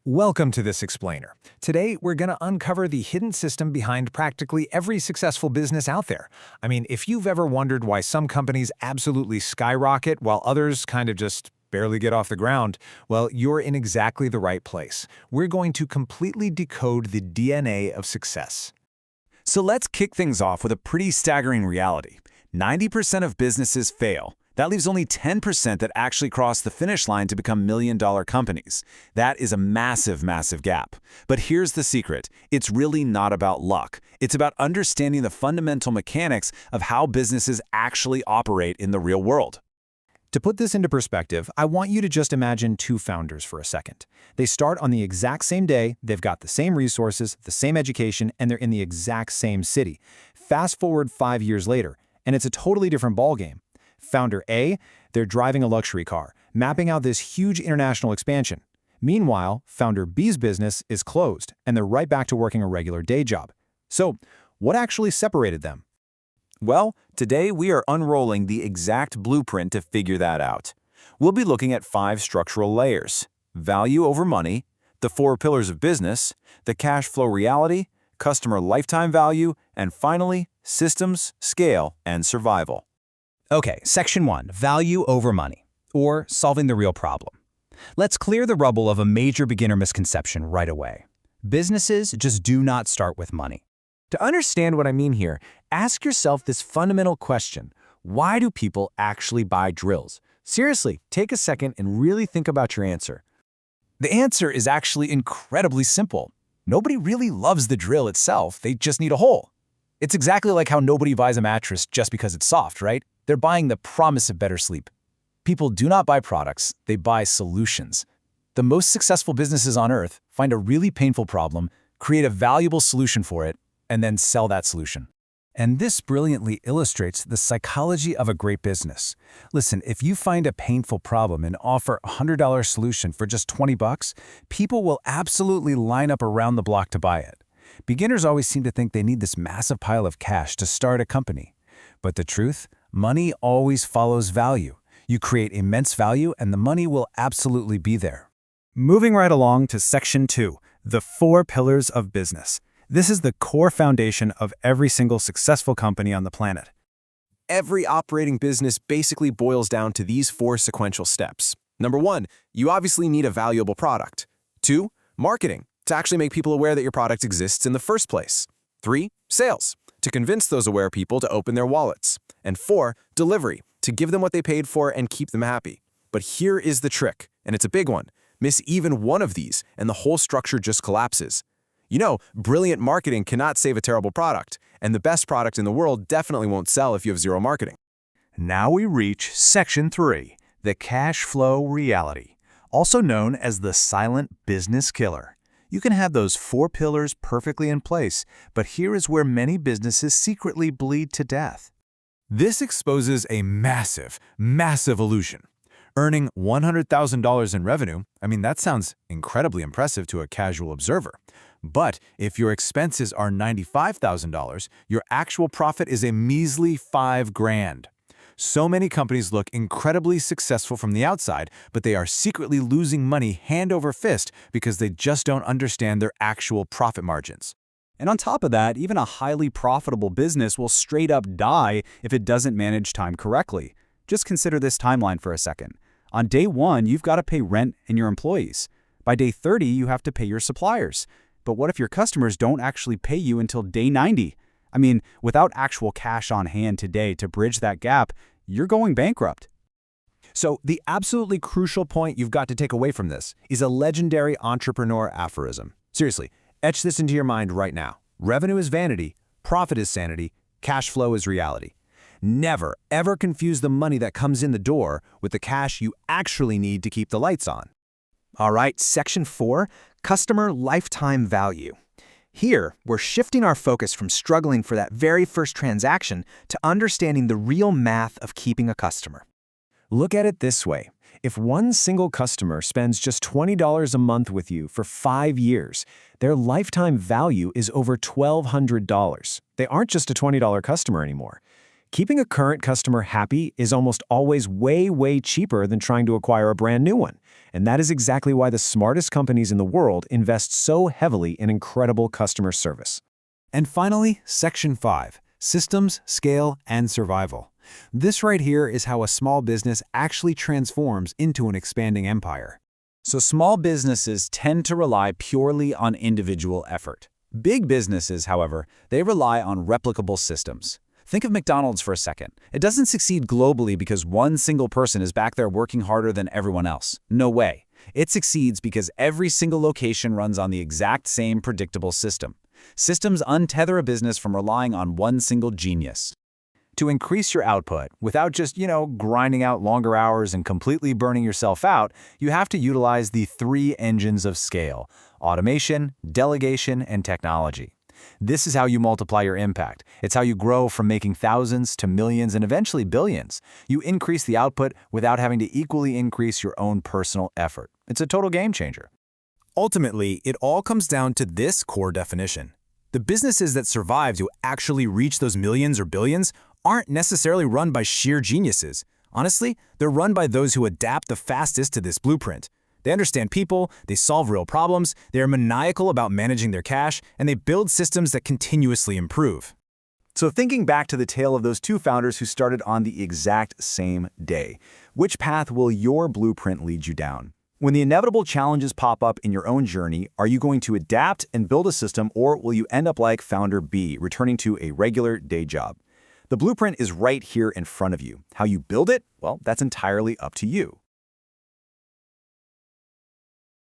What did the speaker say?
Welcome to This Explainer. Today, we're going to uncover the hidden system behind practically every successful business out there. I mean, if you've ever wondered why some companies absolutely skyrocket while others kind of just barely get off the ground, well, you're in exactly the right place. We're going to completely decode the DNA of success. So let's kick things off with a pretty staggering reality. 90% of businesses fail. That leaves only 10% that actually cross the finish line to become million-dollar companies. That is a massive, massive gap. But here's the secret. It's really not about luck. It's about understanding the fundamental mechanics of how businesses actually operate in the real world. To put this into perspective, I want you to just imagine two founders for a second. They start on the exact same day, they've got the same resources, the same education, and they're in the exact same city. Fast forward 5 years later, and it's a totally different ballgame. Founder A, they're driving a luxury car, mapping out this huge international expansion. Meanwhile, founder B's business is closed, and they're right back to working a regular day job. So, what actually separated them? Well, today we are unrolling the exact blueprint to figure that out. We'll be looking at 5 structural layers: value over money, the 4 pillars of business, the cash flow reality, customer lifetime value, and finally, systems, scale, and survival. Okay, Section 1, value over money, or solving the real problem. Let's clear the rubble of a major beginner misconception right away. Businesses just do not start with money. To understand what I mean here, ask yourself this fundamental question: why do people actually buy drills? Seriously, take a second and really think about your answer. The answer is actually incredibly simple. Nobody really loves the drill itself, they just need a hole. It's exactly like how nobody buys a mattress just because it's soft, right? They're buying the promise of better sleep. People do not buy products, they buy solutions. The most successful businesses on earth find a really painful problem, create a valuable solution for it, and then sell that solution. And this brilliantly illustrates the psychology of a great business. Listen, if you find a painful problem and offer a $100 solution for just 20 bucks, people will absolutely line up around the block to buy it. Beginners always seem to think they need this massive pile of cash to start a company. But the truth? Money always follows value. You create immense value and the money will absolutely be there. Moving right along to Section 2, the 4 pillars of business. This is the core foundation of every single successful company on the planet. Every operating business basically boils down to these 4 sequential steps. Number 1, you obviously need a valuable product. 2, marketing, to actually make people aware that your product exists in the first place. 3, sales, to convince those aware people to open their wallets. And 4, delivery, to give them what they paid for and keep them happy. But here is the trick, and it's a big one. Miss even one of these, and the whole structure just collapses. You know, brilliant marketing cannot save a terrible product, and the best product in the world definitely won't sell if you have zero marketing. Now we reach Section 3, the cash flow reality, also known as the silent business killer. You can have those 4 pillars perfectly in place, but here is where many businesses secretly bleed to death. This exposes a massive, massive illusion. Earning $100,000 in revenue, I mean, that sounds incredibly impressive to a casual observer. But if your expenses are $95,000, your actual profit is a measly $5,000. So many companies look incredibly successful from the outside, but they are secretly losing money hand over fist because they just don't understand their actual profit margins. And on top of that, even a highly profitable business will straight up die if it doesn't manage time correctly. Just consider this timeline for a second. On day 1, you've got to pay rent and your employees. By day 30, you have to pay your suppliers. But what if your customers don't actually pay you until day 90? I mean, without actual cash on hand today to bridge that gap, you're going bankrupt. So the absolutely crucial point you've got to take away from this is a legendary entrepreneur aphorism. Seriously, etch this into your mind right now. Revenue is vanity, profit is sanity, cash flow is reality. Never, ever confuse the money that comes in the door with the cash you actually need to keep the lights on. All right, Section 4, customer lifetime value. Here, we're shifting our focus from struggling for that very first transaction to understanding the real math of keeping a customer. Look at it this way. If one single customer spends just $20 a month with you for 5 years, their lifetime value is over $1,200. They aren't just a $20 customer anymore. Keeping a current customer happy is almost always way, way cheaper than trying to acquire a brand new one. And that is exactly why the smartest companies in the world invest so heavily in incredible customer service. And finally, Section 5, Systems, Scale, and Survival. This right here is how a small business actually transforms into an expanding empire. So small businesses tend to rely purely on individual effort. Big businesses, however, they rely on replicable systems. Think of McDonald's for a second. It doesn't succeed globally because one single person is back there working harder than everyone else. No way. It succeeds because every single location runs on the exact same predictable system. Systems untether a business from relying on one single genius. To increase your output, without just, grinding out longer hours and completely burning yourself out, you have to utilize the 3 engines of scale: automation, delegation, and technology. This is how you multiply your impact. It's how you grow from making thousands to millions and eventually billions. You increase the output without having to equally increase your own personal effort. It's a total game changer. Ultimately, it all comes down to this core definition. The businesses that survive to actually reach those millions or billions aren't necessarily run by sheer geniuses. Honestly, they're run by those who adapt the fastest to this blueprint. They understand people, they solve real problems, they are maniacal about managing their cash, and they build systems that continuously improve. So thinking back to the tale of those 2 founders who started on the exact same day, which path will your blueprint lead you down? When the inevitable challenges pop up in your own journey, are you going to adapt and build a system, or will you end up like founder B, returning to a regular day job? The blueprint is right here in front of you. How you build it, well, that's entirely up to you.